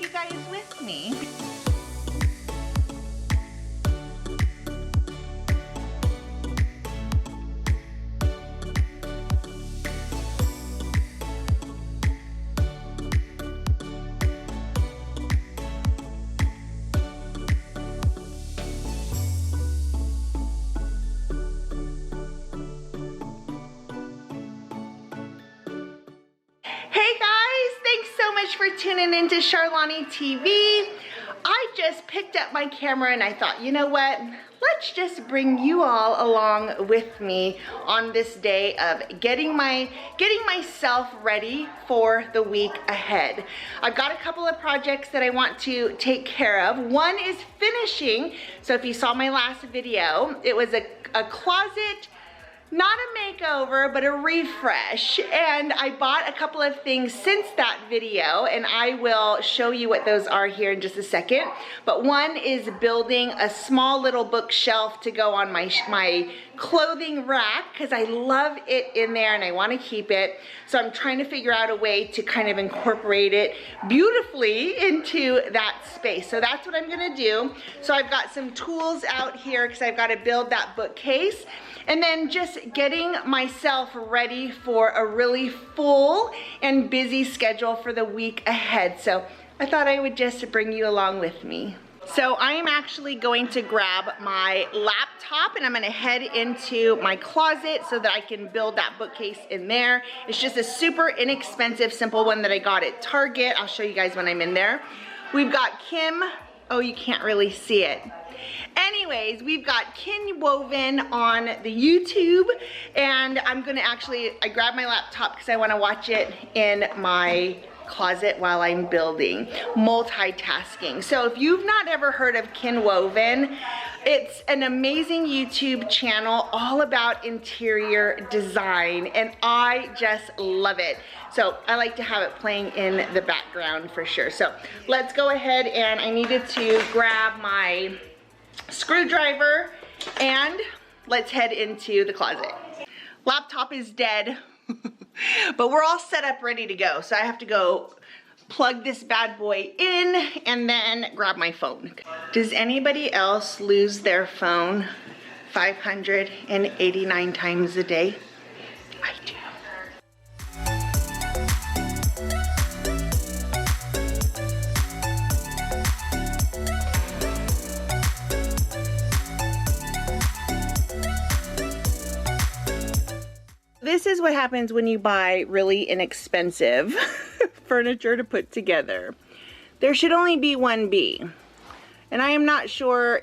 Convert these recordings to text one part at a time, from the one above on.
you guys with me. Hey guys, thanks so much for tuning into Charlani TV. I just picked up my camera and I thought, you know what? Let's just bring you all along with me on this day of getting myself ready for the week ahead. I've got a couple of projects that I want to take care of. One is finishing. So if you saw my last video, it was a closet, not a makeover, but a refresh. And I bought a couple of things since that video, and I will show you what those are here in just a second. But one is building a small little bookshelf to go on my clothing rack, because I love it in there and I want to keep it. So I'm trying to figure out a way to kind of incorporate it beautifully into that space. So that's what I'm gonna do. So I've got some tools out here because I've got to build that bookcase. And then just getting myself ready for a really full and busy schedule for the week ahead. So I thought I would just bring you along with me. So I am actually going to grab my laptop and I'm gonna head into my closet so that I can build that bookcase in there. It's just a super inexpensive, simple one that I got at Target. I'll show you guys when I'm in there. We've got Kim, oh, you can't really see it. Anyways, we've got Kin Woven on the YouTube, and I'm gonna I grabbed my laptop because I wanna watch it in my closet while I'm building, multitasking. So if you've not ever heard of Kin Woven, it's an amazing YouTube channel all about interior design, and I just love it. So I like to have it playing in the background for sure. So let's go ahead, and I needed to grab my screwdriver and let's head into the closet. Laptop is dead, but we're all set up ready to go. So I have to go plug this bad boy in and then grab my phone. Does anybody else lose their phone 589 times a day? I do. This is what happens when you buy really inexpensive furniture to put together. There should only be one B. And I am not sure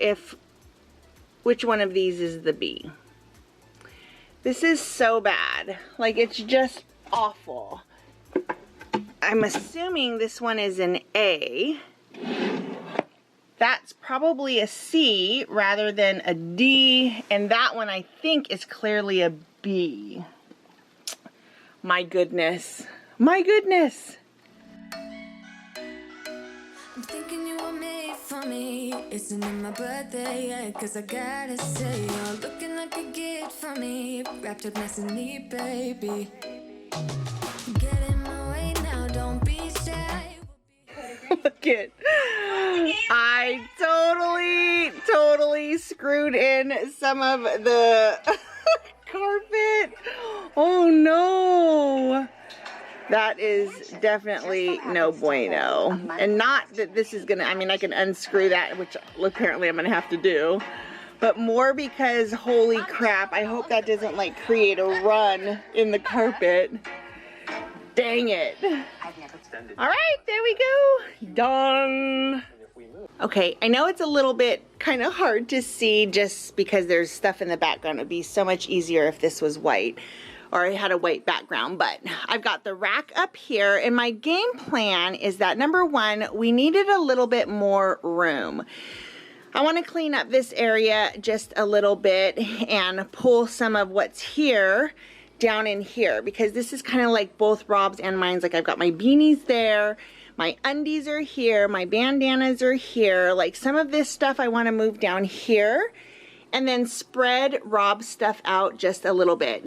which one of these is the B. This is so bad. Like, it's just awful. I'm assuming this one is an A. That's probably a C rather than a D. And that one I think is clearly a B. My goodness. My goodness. I'm thinking you were made for me. Isn't it my birthday yet? Cause I gotta say, you're looking like a gift for me. Wrapped up nice and neat, baby. Get in my way now, don't be shy. Look it. I totally screwed in some of the carpet. Oh no. That is definitely no bueno. And not that this is gonna, I mean, I can unscrew that, which apparently I'm gonna have to do. But more because, holy crap, I hope that doesn't like create a run in the carpet. Dang it. All right, there we go. Done. Okay, I know it's a little bit kind of hard to see just because there's stuff in the background. It would be so much easier if this was white or I had a white background, but I've got the rack up here, and my game plan is that, number one, we needed a little bit more room. I want to clean up this area just a little bit and pull some of what's here down in here, because this is kind of like both Rob's and mine's. Like, I've got my beanies there, my undies are here, my bandanas are here. Like, some of this stuff I want to move down here and then spread Rob's stuff out just a little bit.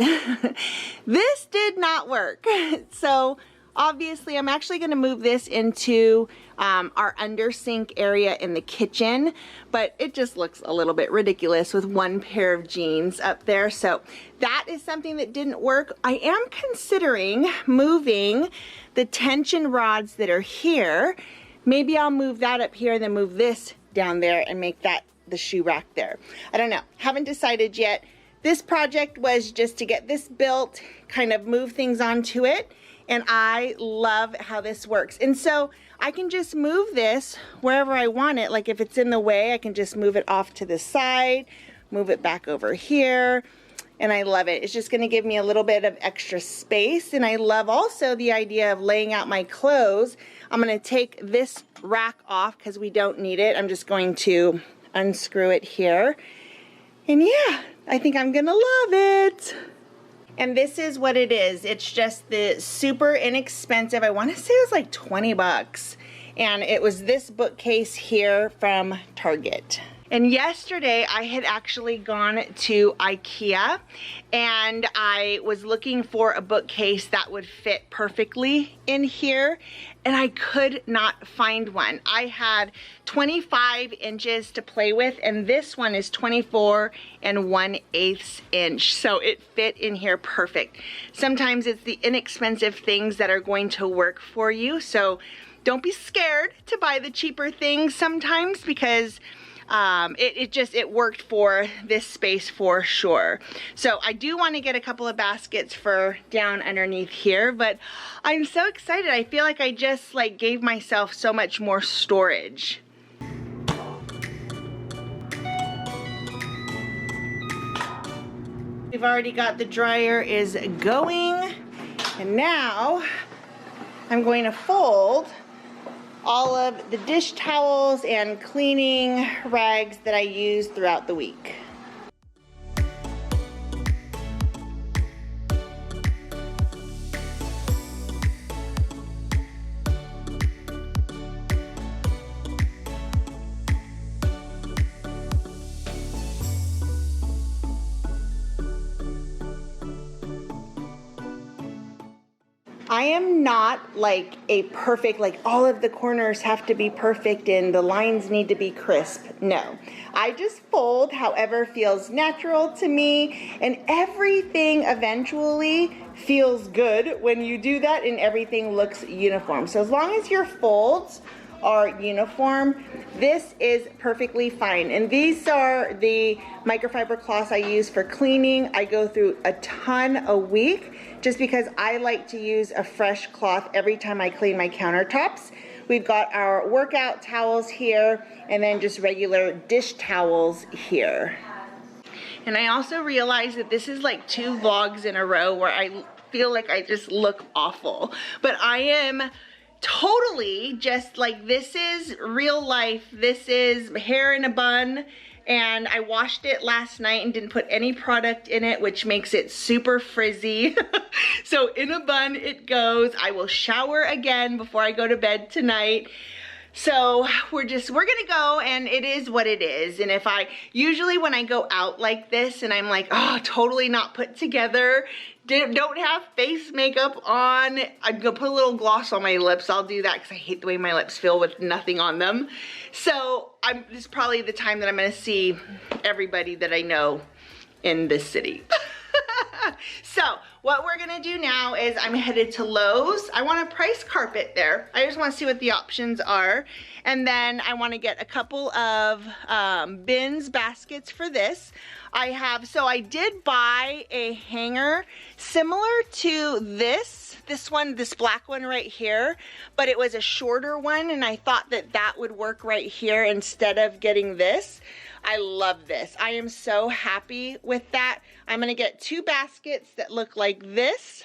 This did not work. So obviously I'm actually gonna move this into our under sink area in the kitchen, but it just looks a little bit ridiculous with one pair of jeans up there. So that is something that didn't work. I am considering moving the tension rods that are here. Maybe I'll move that up here and then move this down there and make that the shoe rack there. I don't know, haven't decided yet. This project was just to get this built, kind of move things onto it, and I love how this works. And so I can just move this wherever I want it. Like if it's in the way, I can just move it off to the side, move it back over here, and I love it. It's just gonna give me a little bit of extra space, and I love also the idea of laying out my clothes. I'm gonna take this rack off because we don't need it. I'm just going to unscrew it here. And yeah, I think I'm gonna love it. And this is what it is. It's just the super inexpensive, I wanna say it was like 20 bucks. And it was this bookcase here from Target. And yesterday I had actually gone to IKEA and I was looking for a bookcase that would fit perfectly in here, and I could not find one. I had 25 inches to play with, and this one is 24 1/8 inch. So it fit in here perfect. Sometimes it's the inexpensive things that are going to work for you. So don't be scared to buy the cheaper things sometimes, because it worked for this space for sure. So I do want to get a couple of baskets for down underneath here, but I'm so excited. I feel like I just like gave myself so much more storage. We've already got the dryer is going, and now I'm going to fold all of the dish towels and cleaning rags that I use throughout the week. I am not like a perfect, like all of the corners have to be perfect and the lines need to be crisp. No, I just fold however feels natural to me, and everything eventually feels good when you do that and everything looks uniform. So as long as your folds are uniform, this is perfectly fine. And these are the microfiber cloths I use for cleaning. I go through a ton a week just because I like to use a fresh cloth every time I clean my countertops. We've got our workout towels here and then just regular dish towels here. And I also realized that this is like 2 vlogs in a row where I feel like I just look awful, but I am totally just like, this is real life. This is hair in a bun, and I washed it last night and didn't put any product in it, which makes it super frizzy. So in a bun it goes. I will shower again before I go to bed tonight. So we're gonna go, and it is what it is. And if usually when I go out like this and I'm like, oh, totally not put together, don't have face makeup on, I'm gonna put a little gloss on my lips. I'll do that because I hate the way my lips feel with nothing on them. So this is probably the time that I'm gonna see everybody that I know in this city. So what we're gonna do now is I'm headed to Lowe's. I want a price carpet there. I just wanna see what the options are. And then I wanna get a couple of bins, baskets for this. So I did buy a hanger similar to this black one right here, but it was a shorter one, and I thought that would work right here instead of getting this. I love this. I am so happy with that. I'm gonna get 2 baskets that look like this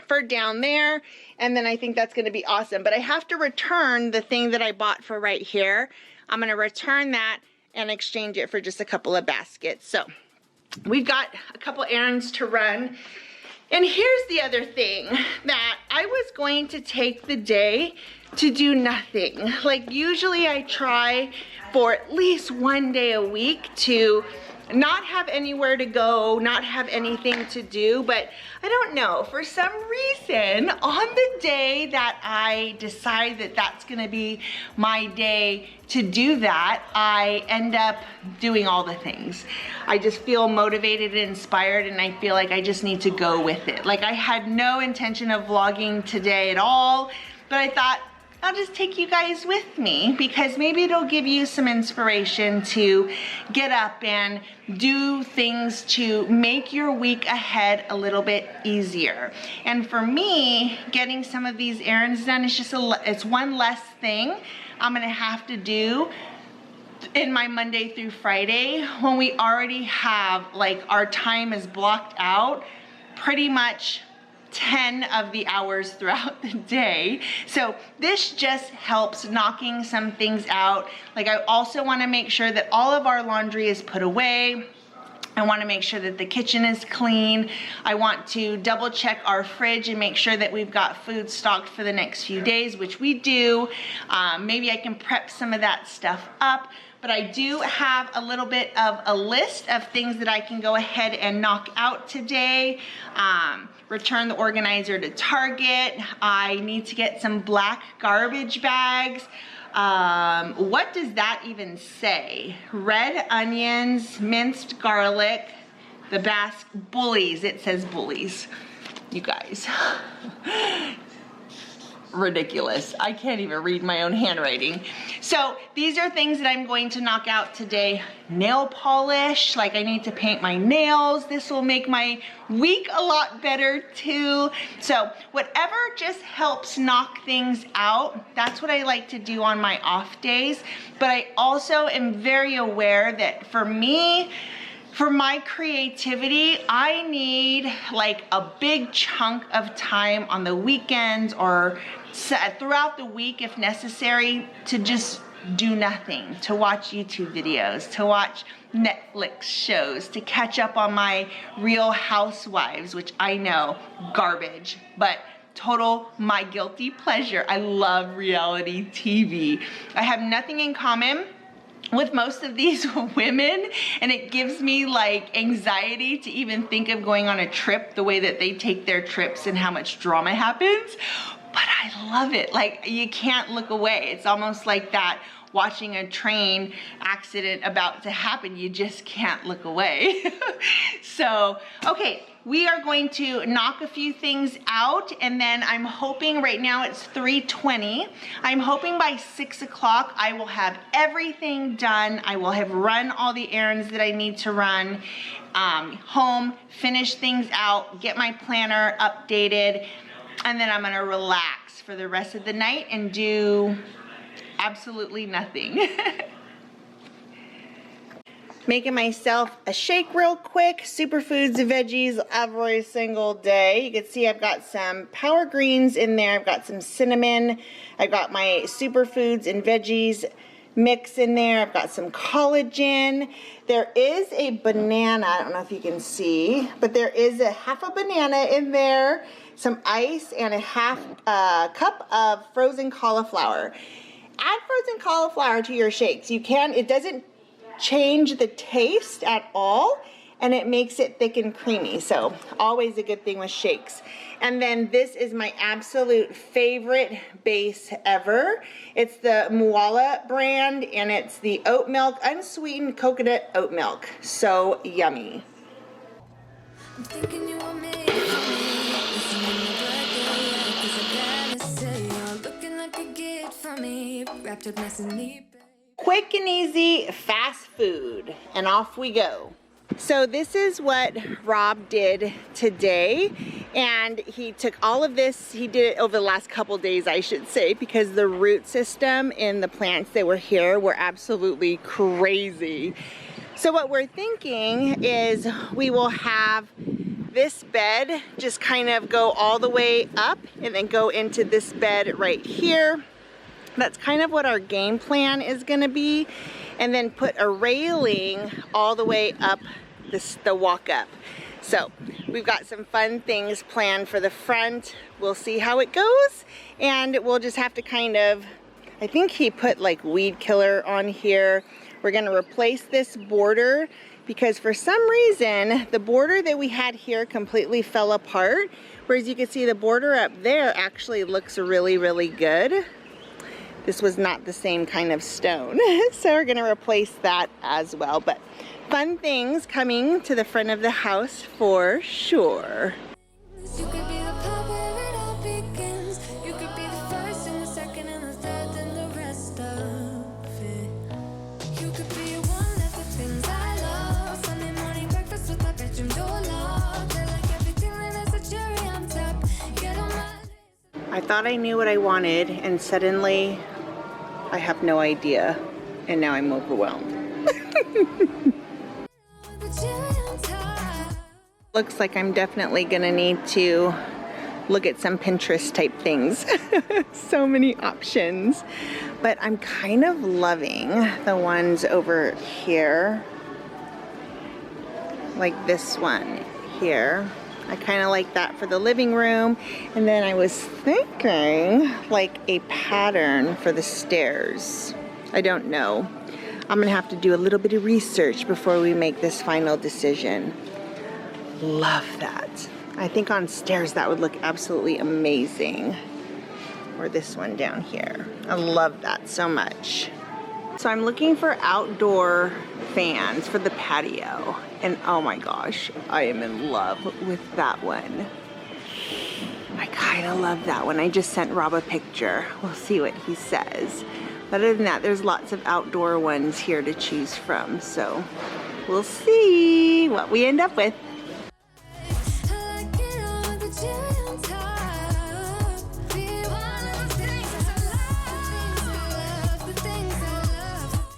for down there, and then I think that's gonna be awesome. But I have to return the thing that I bought for right here. I'm gonna return that and exchange it for just a couple of baskets. So we've got a couple errands to run. And here's the other thing, that I was going to take the day to do nothing. Like usually I try for at least one day a week to not have anywhere to go, not have anything to do, but I don't know, for some reason, on the day that I decide that that's gonna be my day to do that, I end up doing all the things. I just feel motivated and inspired, and I feel like I just need to go with it. Like, I had no intention of vlogging today at all, but I thought, I'll just take you guys with me because maybe it'll give you some inspiration to get up and do things to make your week ahead a little bit easier. And for me, getting some of these errands done is just it's one less thing I'm gonna have to do in my Monday through Friday when we already have, like, our time is blocked out pretty much 10 of the hours throughout the day. So this just helps knocking some things out. Like, I also want to make sure that all of our laundry is put away. I want to make sure that the kitchen is clean. I want to double check our fridge and make sure that we've got food stocked for the next few days, which we do. Maybe I can prep some of that stuff up. But I do have a little bit of a list of things that I can go ahead and knock out today. Return the organizer to Target. I need to get some black garbage bags. What does that even say? Red onions, minced garlic, the Basque bullies. It says bullies. You guys. Ridiculous. I can't even read my own handwriting. So these are things that I'm going to knock out today. Nail polish, like I need to paint my nails. This will make my week a lot better too. So whatever just helps knock things out, that's what I like to do on my off days. But I also am very aware that for me, for my creativity, I need like a big chunk of time on the weekends or throughout the week if necessary to just do nothing, to watch YouTube videos, to watch Netflix shows, to catch up on my Real Housewives, which I know, garbage, but total my guilty pleasure. I love reality TV. I have nothing in common with most of these women, and it gives me like anxiety to even think of going on a trip the way that they take their trips and how much drama happens. But I love it. Like, you can't look away. It's almost like that watching a train accident about to happen. You just can't look away. So, okay, we are going to knock a few things out, and then I'm hoping, right now it's 3:20. I'm hoping by 6 o'clock I will have everything done. I will have run all the errands that I need to run home, finish things out, get my planner updated, and then I'm gonna relax for the rest of the night and do absolutely nothing. Making myself a shake real quick. Superfoods and veggies every single day. You can see I've got some power greens in there. I've got some cinnamon. I've got my superfoods and veggies mix in there. I've got some collagen. There is a banana. I don't know if you can see, but there is a half a banana in there, some ice, and a half cup of frozen cauliflower. Add frozen cauliflower to your shakes. You can. It doesn't change the taste at all, and it makes it thick and creamy. So always a good thing with shakes. And then this is my absolute favorite base ever. It's the Muala brand, and it's the oat milk, unsweetened coconut oat milk. So yummy. I'm thinking you were made for me. Listen to my birthday, 'cause I gotta say, you're looking like a gift for me. Wrapped up nice and neat, babe. Quick and easy fast food, and off we go. So this is what Rob did today, and he took all of this, he did it over the last couple days, I should say, because the root system in the plants that were here were absolutely crazy. So what we're thinking is we will have this bed just kind of go all the way up and then go into this bed right here. That's kind of what our game plan is gonna be. And then put a railing all the way up the walk up. So we've got some fun things planned for the front. We'll see how it goes, and we'll just have to kind of, I think he put like weed killer on here. We're gonna replace this border because for some reason the border that we had here completely fell apart, whereas you can see the border up there actually looks really, really good. This was not the same kind of stone, so we're gonna replace that as well. But fun things coming to the front of the house for sure. You could be the part where it all begins. You could be the first and the second and the third and the rest of it. You could be one of the things I love. Sunday morning breakfast with my bedroom door locked. I like everything, then there's a cherry on top. Get on my list. I thought I knew what I wanted, and suddenly I have no idea, and now I'm overwhelmed. The cherry on top. Looks like I'm definitely gonna need to look at some Pinterest type things. So many options. But I'm kind of loving the ones over here. Like this one here. I kind of like that for the living room. And then I was thinking like a pattern for the stairs. I don't know. I'm gonna have to do a little bit of research before we make this final decision. Love that. I think on stairs that would look absolutely amazing. Or this one down here. I love that so much. So I'm looking for outdoor fans for the patio. And oh my gosh, I am in love with that one. I kind of love that one. I just sent Rob a picture. We'll see what he says. But other than that, there's lots of outdoor ones here to choose from. So we'll see what we end up with. I like it all with the cherry on top. Be one of the things I love. The things I love.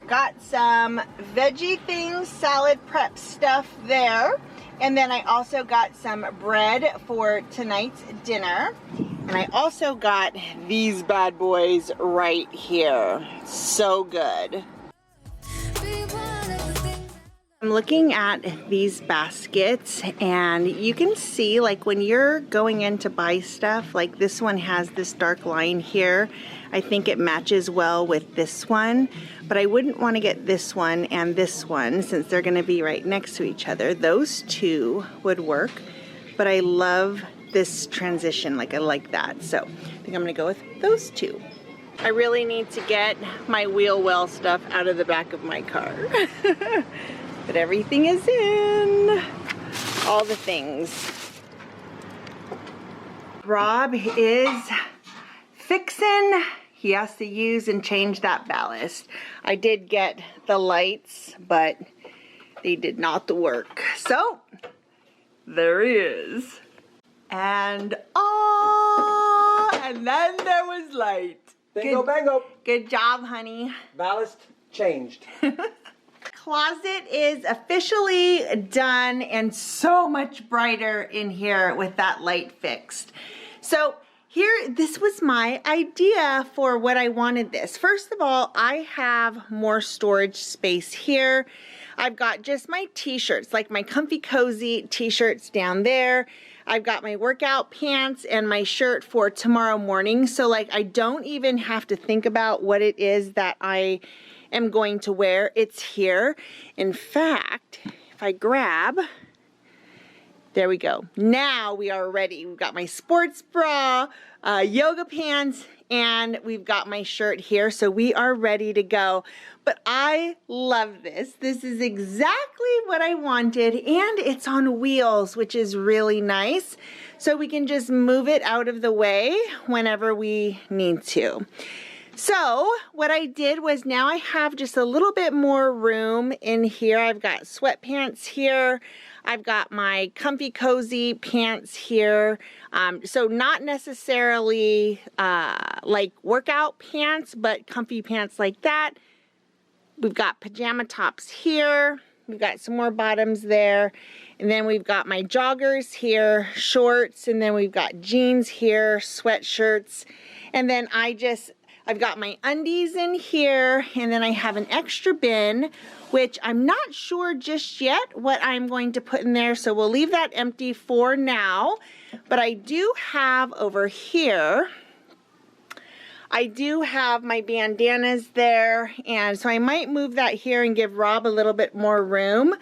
Got some veggie things, salad prep stuff there. And then I also got some bread for tonight's dinner. And I also got these bad boys right here. So good. Be one of the things. I'm looking at these baskets, and you can see like when you're going in to buy stuff, like this one has this dark line here. I think it matches well with this one, but I wouldn't want to get this one and this one since they're going to be right next to each other. Those two would work, but I love this transition, like I like that. So I think I'm going to go with those two. I really need to get my wheel well stuff out of the back of my car. But everything is in. All the things. Rob is fixing. He has to use and change that ballast. I did get the lights, but they did not work. So there he is. And and then there was light. Bingo, bango. Good job, honey. Ballast changed. Closet is officially done and so much brighter in here with that light fixed. So here, this was my idea for what I wanted this. First of all, I have more storage space here. I've got just my t-shirts, like my comfy cozy t-shirts down there. I've got my workout pants and my shirt for tomorrow morning. So like I don't even have to think about what it is that I am going to wear. It's here. In fact, if I grab, there we go. Now we are ready. We've got my sports bra, yoga pants, and we've got my shirt here. So we are ready to go. But I love this. This is exactly what I wanted, and it's on wheels, which is really nice. So we can just move it out of the way whenever we need to. So what I did was now I have just a little bit more room in here. I've got sweatpants here. I've got my comfy cozy pants here. So not necessarily like workout pants, but comfy pants like that. We've got pajama tops here. We've got some more bottoms there. And then we've got my joggers here, shorts, and then we've got jeans here, sweatshirts. And then I've got my undies in here, and then I have an extra bin, which I'm not sure just yet what I'm going to put in there, so we'll leave that empty for now. But I do have over here I do have my bandanas there, and so I might move that here and give Rob a little bit more room.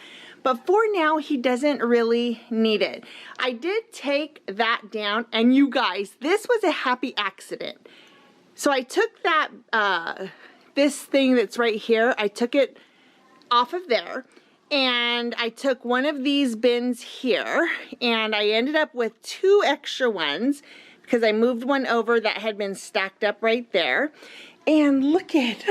But for now, he doesn't really need it. I did take that down, and you guys, this was a happy accident. So I took that, this thing that's right here, I took it off of there, and I took one of these bins here, and I ended up with 2 extra ones because I moved one over that had been stacked up right there. And look at,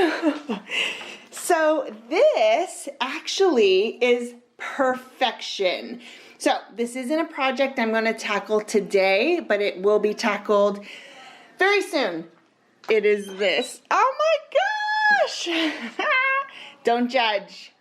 so this actually is perfection. So this isn't a project I'm going to tackle today, but it will be tackled very soon. It is this. Oh my gosh! Don't judge.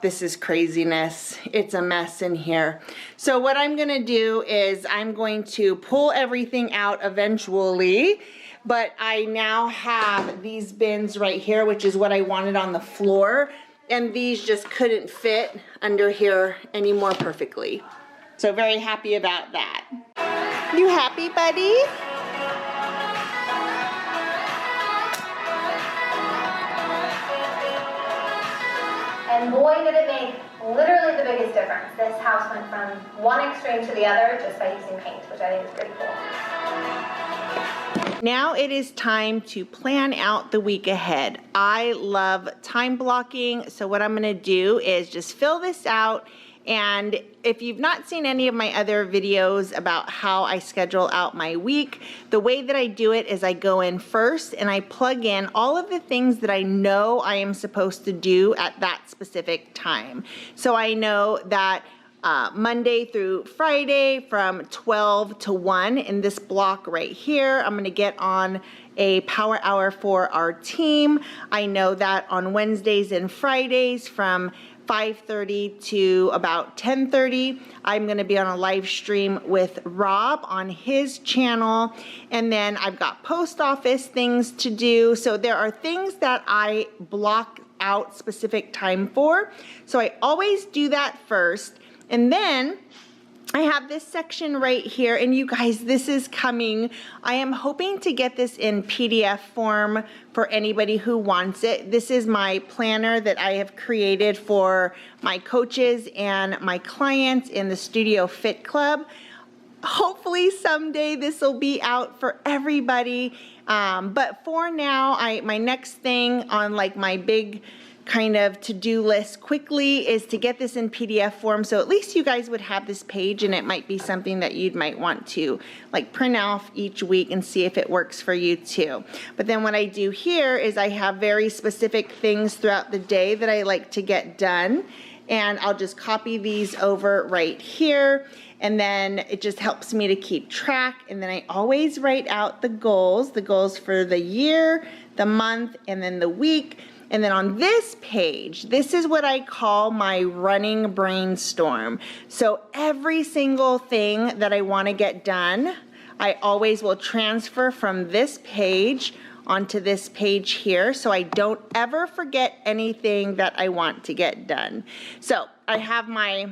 This is craziness. It's a mess in here. So what I'm going to do is I'm going to pull everything out eventually, but I now have these bins right here, which is what I wanted on the floor. And these just couldn't fit under here anymore perfectly. So very happy about that. You happy, buddy? And boy, did it make literally the biggest difference. This house went from one extreme to the other just by using paint, which I think is pretty cool. Now it is time to plan out the week ahead. I love time blocking, so what I'm gonna do is just fill this out, and if you've not seen any of my other videos about how I schedule out my week, the way that I do it is I go in first and I plug in all of the things that I know I am supposed to do at that specific time. So I know that Monday through Friday from 12 to 1 in this block right here, I'm gonna get on a power hour for our team. I know that on Wednesdays and Fridays from 5:30 to about 10:30, I'm gonna be on a live stream with Rob on his channel. And then I've got post office things to do. So there are things that I block out specific time for. So I always do that first. And then I have this section right here, and you guys, this is coming. I am hoping to get this in PDF form for anybody who wants it. This is my planner that I have created for my coaches and my clients in the Studio Fit Club. Hopefully someday this will be out for everybody. But for now, my next thing on like my big kind of to-do list quickly is to get this in PDF form, so at least you guys would have this page, and it might be something that you might want to like print off each week and see if it works for you too. But then what I do here is I have very specific things throughout the day that I like to get done, and I'll just copy these over right here, and then it just helps me to keep track. And then I always write out the goals for the year, the month, and then the week. And then on this page, this is what I call my running brainstorm. So every single thing that I want to get done, I always will transfer from this page onto this page here, so I don't ever forget anything that I want to get done. So I have my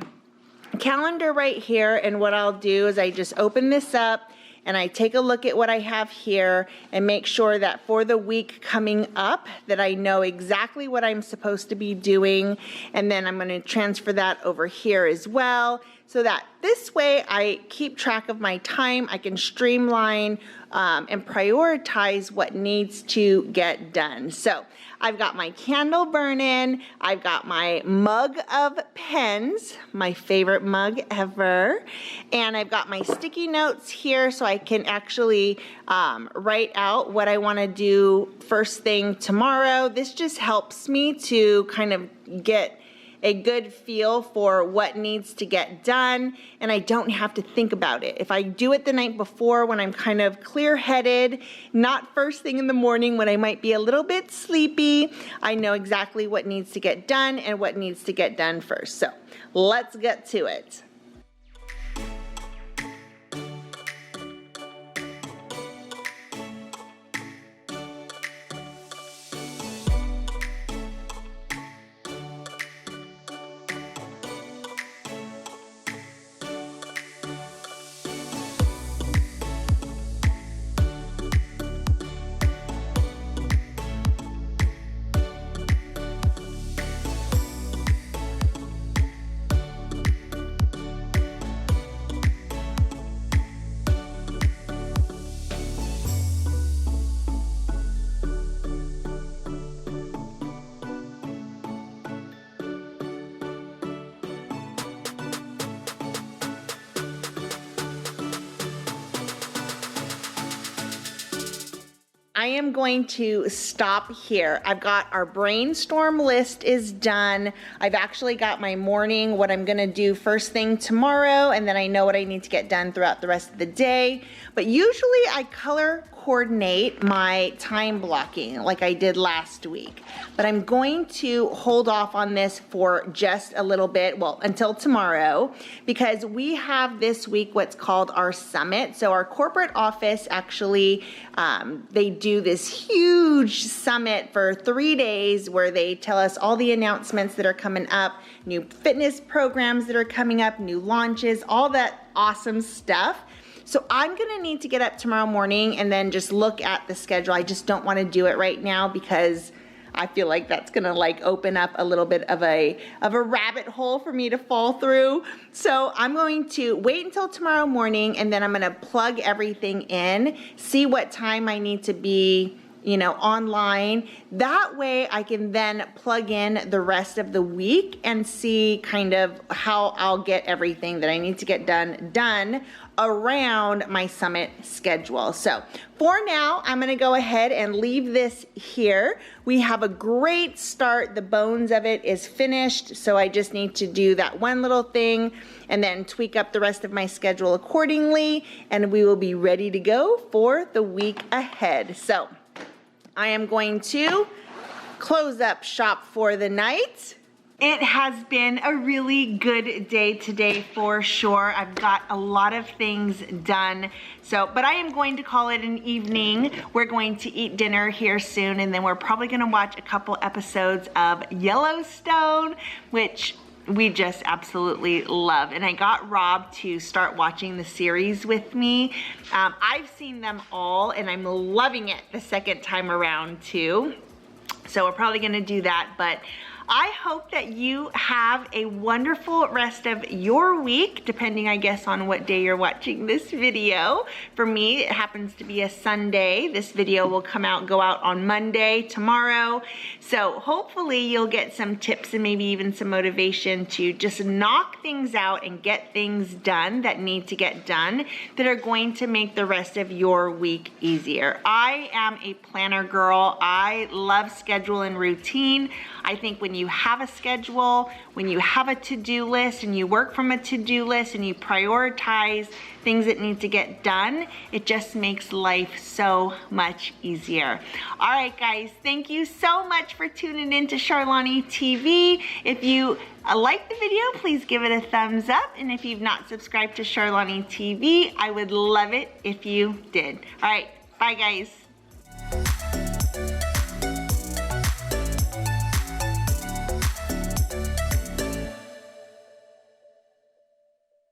calendar right here, and what I'll do is I just open this up and I take a look at what I have here and make sure that for the week coming up that I know exactly what I'm supposed to be doing. And then I'm gonna transfer that over here as well, so that this way I keep track of my time. I can streamline and prioritize what needs to get done. So I've got my candle burning, I've got my mug of pens, my favorite mug ever, and I've got my sticky notes here so I can actually write out what I want to do first thing tomorrow. This just helps me to kind of get a good feel for what needs to get done, and I don't have to think about it. If I do it the night before when I'm kind of clear-headed, not first thing in the morning when I might be a little bit sleepy, I know exactly what needs to get done and what needs to get done first. So let's get to it. I am going to stop here. I've got our brainstorm list is done. I've actually got my morning, what I'm gonna do first thing tomorrow, and then I know what I need to get done throughout the rest of the day. But usually I color coordinate my time blocking like I did last week. But I'm going to hold off on this for just a little bit, well, until tomorrow, because we have this week what's called our summit. So our corporate office actually, they do this huge summit for 3 days where they tell us all the announcements that are coming up, new fitness programs that are coming up, new launches, all that awesome stuff. So I'm gonna need to get up tomorrow morning and then just look at the schedule. I just don't wanna do it right now because I feel like that's gonna like open up a little bit of a rabbit hole for me to fall through. So I'm going to wait until tomorrow morning and then I'm gonna plug everything in, see what time I need to be, you know, online. That way I can then plug in the rest of the week and see kind of how I'll get everything that I need to get done around my summit schedule. So for now, I'm gonna go ahead and leave this here. We have a great start. The bones of it is finished. So I just need to do that one little thing and then tweak up the rest of my schedule accordingly. And we will be ready to go for the week ahead. So I am going to close up shop for the night. It has been a really good day today for sure. I've got a lot of things done. But I am going to call it an evening. We're going to eat dinner here soon and then we're probably gonna watch a couple episodes of Yellowstone, which we just absolutely love. And I got Rob to start watching the series with me. I've seen them all and I'm loving it the second time around too. So we're probably gonna do that, but I hope that you have a wonderful rest of your week, depending, I guess, on what day you're watching this video. For me, it happens to be a Sunday. This video will go out on Monday, tomorrow. So hopefully you'll get some tips and maybe even some motivation to just knock things out and get things done that need to get done that are going to make the rest of your week easier. I am a planner girl. I love schedule and routine. I think when you have a schedule, when you have a to-do list and you work from a to-do list and you prioritize things that need to get done, it just makes life so much easier. All right, guys, thank you so much for tuning in to Charlani TV. If you like the video, please give it a thumbs up. And if you've not subscribed to Charlani TV, I would love it if you did. All right, bye, guys.